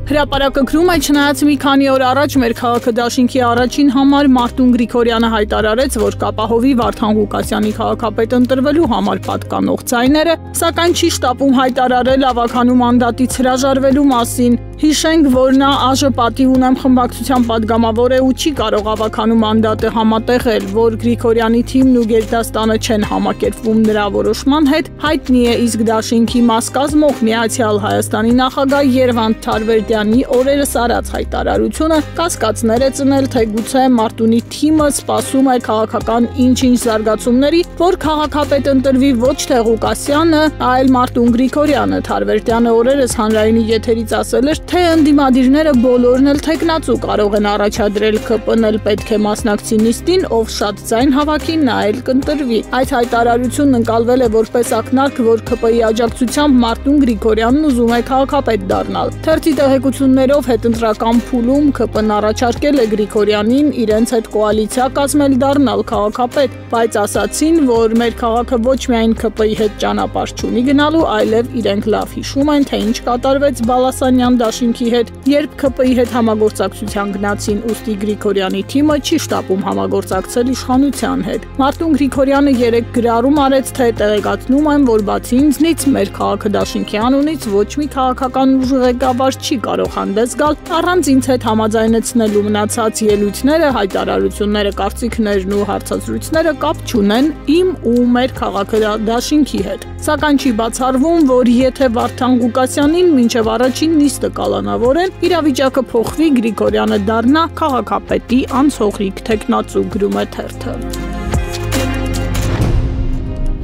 Հրապարակը գրում է, չնայած մի քանի օր առաջ մեր քաղաքը դաշինքի առաջին համար Մարտուն Գրիգորյանը հայտարարեց, որ կապահովի Վարդան Ղուկասյանի քաղաքապետ ընտրվելու համար պատկանող ձայները, սակայն չի շտապում հայտարարել ավագանու մանդատից հրաժարվելու մասին։ Հիշենք, որ նա ԱԺ պատիվ ունեմ խմբակցության падգամավոր է ու չի կարող ավագանու մանդատը համատեղել, որ Գրիգորյանի թիմն ու Գերդաստանը չեն համակերպվում նրա որոշման հետ, հայտնի է, իսկ դաշինքի մաս կազմող Միացյալ Հայաստանի նախագահ Երվանդ Թարվերդյանի օրերս արած հայտարարությունը կասկածներ է ծնել, թե գուցե Մարտունի թիմը սպասում է քաղաքական ինչ-ինչ զարգացումների, որ քաղաքապետ ընտրվի ոչ թե Ղուկասյանը, այլ Մարտուն Գրիգորյանը։ Թարվերդյանը օրերս հանրայինի եթերից ասել էր, թե ընդդիմադիրները բոլորն էլ թեկնածու կարող են առաջադրել ԿՊՆ-ն էլ պետք է մասնակցի նիստին, ով շատ ձայն հավաքի, նա էլ կընտրվի։ Այդ հայտարարությունն ընկալվել է որպես ակնարկ, որ ԿՊ-ի աջակցությամբ Մարտուն Գրիգորյանն ուզում է քաղաքապետ դառնալ։ Թերթի տեղեկություններով հետընտրական փուլում ԿՊ-ն առաջարկել է Գրիգորյանին իրենց հետ կոալիցիա կազմել դառնալ քաղաքապետ, բայց ասացին, որ մեր քաղաքը ոչ միայն ԿՊ-ի հետ ճանապարհ չունի գնալու, այլև իրենք լավ հիշում են, թե ինչ կատարվեց Բալասանյան դաշինքի հետ, երբ ԿՊ-ի հետ համագործակցության գնացին, ուստի Գրիգորյանի թիմը չի շտապում համագործակցել իշխանության հետ։ Մարտուն Գրիգորյանը երեկ գրառում արեց, թե տեղեկացնում եմ, որ բացի ինձնից մեր քաղաքը դաշինքի անունից ոչ մի քաղաքական ուժ ղեկավար չի կարող հանդես գալ առանց ինձ հետ համաձայնեցնելու մնացած ելույթները, հայտարարությունները, կարծիքներն ու հարցազրույցները կապ չունեն իմ ու մեր քաղաքը դաշինքի հետ։ Սակայն չի բացառվում, որ եթե Վարդան Ղուկասյանին մինչև առաջին նիստը կալանավորեն, իրավիճակը փոխվի, Գրիգորյանը դառնա քաղաքապետի անցողիկ թեկնածու, գրում է թերթը։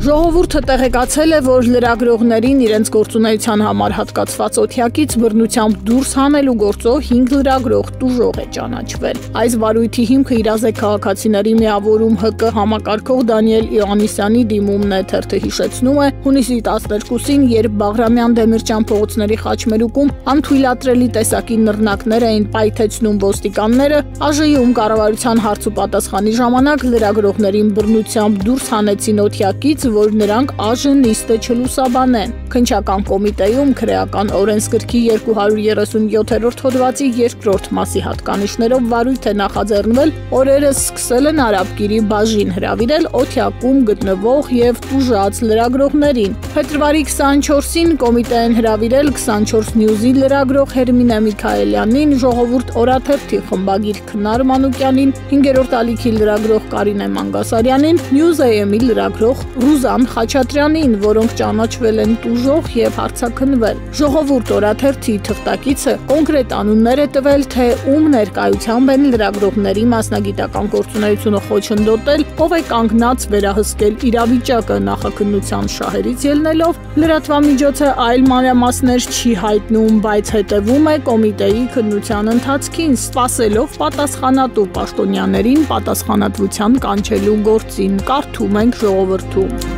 Ժողովուրդը տեղեկացել է, որ լրագրողներին իրենց գործունեության համար հատկացված օթյակից բռնությամբ դուրս հանելու գործով 5 լրագրող տուժող է ճանաչվել։ Այս վարույթի հիմքը իրազեկ քաղաքացիների միավորում ՀԿ համակարգող Դանիել Իոաննիսյանի դիմումն է, թերթը հիշեցնում է, հունիսի 12-ին, երբ Բաղրամյան Դեմիրճյան փողոցների խաչմերուկում անթույլատրելի տեսակի նռնակներ էին պայթեցնում ոստիկանները, ԱԺ-ում կառավարության հարց ու պատասխանի ժամանակ լրագրողներին բռնությամբ դուրս հանեցին օթյակից, որ նրանք ԱԺ նիստը չլուսաբանեն։ Քննչական կոմիտեում քրեական օրենսգրքի 237-րդ հոդվածի 2-րդ մասի հատկանիշներով վարույթ է նախաձեռնվել, օրերս սկսել են Արաբկիրի բաժին հրավիրել օթյակում գտնվող եւ տուժած լրագրողներին։ Փետրվարի 24-ին կոմիտեն հրավիրել 24 News-ի լրագրող Հերմինե Միքայելյանին, Ժողովուրդ օրաթերթի խմբագիր Քնար Մանուկյանին, 5-րդ ալիքի լրագրող Կարինե Մանգասարյանին, News AM-ի լրագրող Ռուզան Խաչատրյանին, որոնք ճանաչվել են տուժող եւ հարցաքննվել։ Ժողովուրդ օրաթերթի թղթակիցը կոնկրետ անուններ է տվել, թե ում ներկայությամբ են լրագրողների մասնագիտական գործունեությունը խոչընդոտել, ով է կանգնած վերահսկել իրավիճակը, նախաքննության շահերից ելնելով լրատվամիջոցը այլ մանրամասներ չի հայտնում, բայց հետևում է կոմիտեի քննության ընթացքին, սպասելով պատասխանատու պաշտոնյաներին պատասխանատվության կանչելու գործին, կարդում ենք ժողովրդում։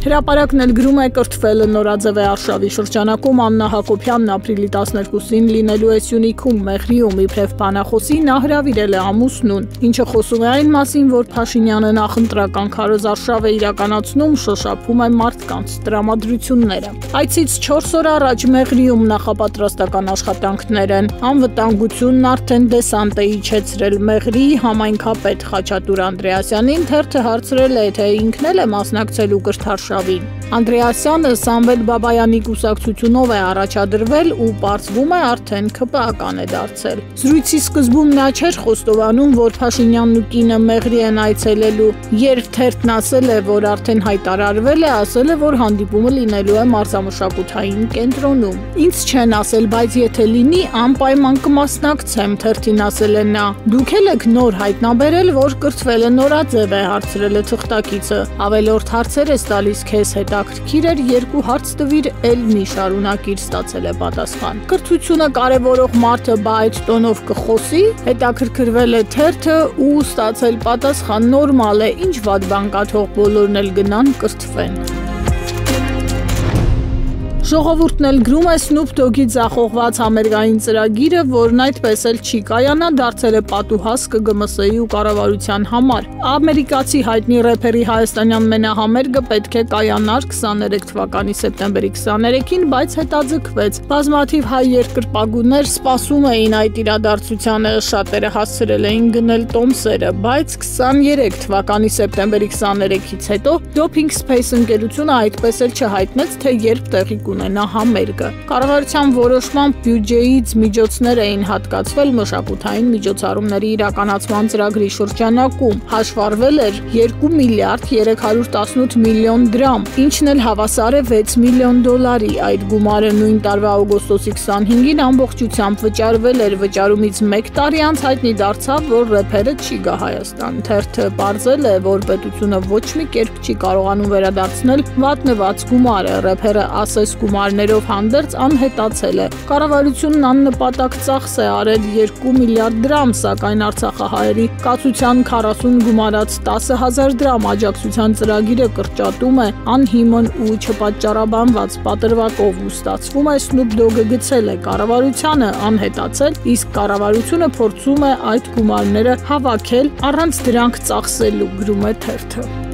Հրապարակն էլ գրում է, կրթվելը նորաձև է Արշավի շրջանակում, Աննա Հակոբյանն ապրիլի 12-ին լինելու է Սյունիքում Մեղրիում, իբրև բանախոսի նա հրավիրել է ամուսնուն, ինչը խոսում է այն մասին, որ Փաշինյանը նախընտրական քարոզարշավ է իրականացնում, շոշափում է մարդկանց տրամադրությունները։ Այցից 4 օր առաջ Մեղրիում նախապատրաստական աշխատանքներ են, անվտանգությունն արդեն դեսանտ է իջեցրել Մեղրիի համայնքապետ Խաչատուր Անդրեասյանին, թերթը հարցրել է, թե ինքն էլ է մասնակցելու կրթարշավ Անդրեասյանը Սամվել Բաբայանի կուսակցությունով է առաջադրվել ու պարզվում է արդեն ՔՊԱ-ական է դարձել։ Զրույցի սկզբում նա չէր խոստովանում, որ Փաշինյանն ու կինը Մեղրի են այցելելու, երբ թերթն ասել է, որ արդեն հայտարարվել է, ասել է, որ հանդիպումը լինելու է մարզամշակութային կենտրոնում։ Ինձ չեն ասել, բայց եթե լինի, անպայման կմասնակցեմ, թերթին ասել է նա։ Դուք էլ եք նոր հայտնաբերել, որ կրթվելը նորաձև է, հարցրել է թղթակիցը։ Ավելորդ հարցեր է տալիս քեզ հետաքրքիր էր, 2 հարց տվիր, էլ մի շարունակիր, ստացել է պատասխան։ Կրթությունը կարևորող մարդը բա այդ տոնով կխոսի, հետաքրքրվել է թերթը ու ստացել պատասխան, նորմալ է, ինչ վատ բան կա, թող բոլորն էլ գնան կրթվեն։ Ժողովուրդն էլ գրում է Snoop Dogg-ի ձախողված համերգային ծրագիրը, որն այդպես էլ չի կայանա, դարձել է պատուհաս ԿԳՄՍ-ի ու կառավարության համար։ Ամերիկացի հայտնի рэփերի հայաստանյան մենահամերգը պետք է կայանար 23 թվականի սեպտեմբերի 23-ին, բայց հետաձգվեց։ Բազմաթիվ հայ երկրպագուներ սպասում էին այդ իրադարձությանը, շատերը հասցրել էին գնել տոմսերը, բայց 23 թվականի սեպտեմբերի 23-ից հետո Doping Space ընկերությունը այդպես էլ չհայտնեց, թե երբ տեղի կունենա համերգը։ Կառավարության որոշմամբ բյուջեից միջոցներ էին հատկացվել մշակութային միջոցառումների իրականացման ծրագրի շրջանակում։ Հաշվառվել էր 2 միլիարդ 318 միլիոն դրամ, ինչն էլ հավասար է 6 միլիոն դոլարի։ Այդ գումարը նույն տարվա օգոստոսի 25-ին ամբողջությամբ վճարվել էր։ Վճարումից 1 տարի անց հայտնի դարձավ, որ рэփերը չի գա Հայաստան։ Թերթը պարզել է, որ պետությունը ոչ մի կերպ չի կարողանում վերադարձնել վատնված գումարը։ Рэփերը ասես գումարներով հանդերձ անհետացել է։ Կառավարությունն աննպատակ ծախս է արել 2 միլիարդ դրամ, սակայն արցախահայերի կացության 40 գումարած 10,000 դրամ աջակցության ծրագիրը կրճատում է անհիմն ու չպատճառաբանված պատրվակով ու ստացվում է Snoop Dogg-ը գցել է կառավարությանը անհետացել, իսկ կառավարությունը փորձում է այդ գումարները հավաքել առանց դրանք ծախսելու, գրում է թերթը։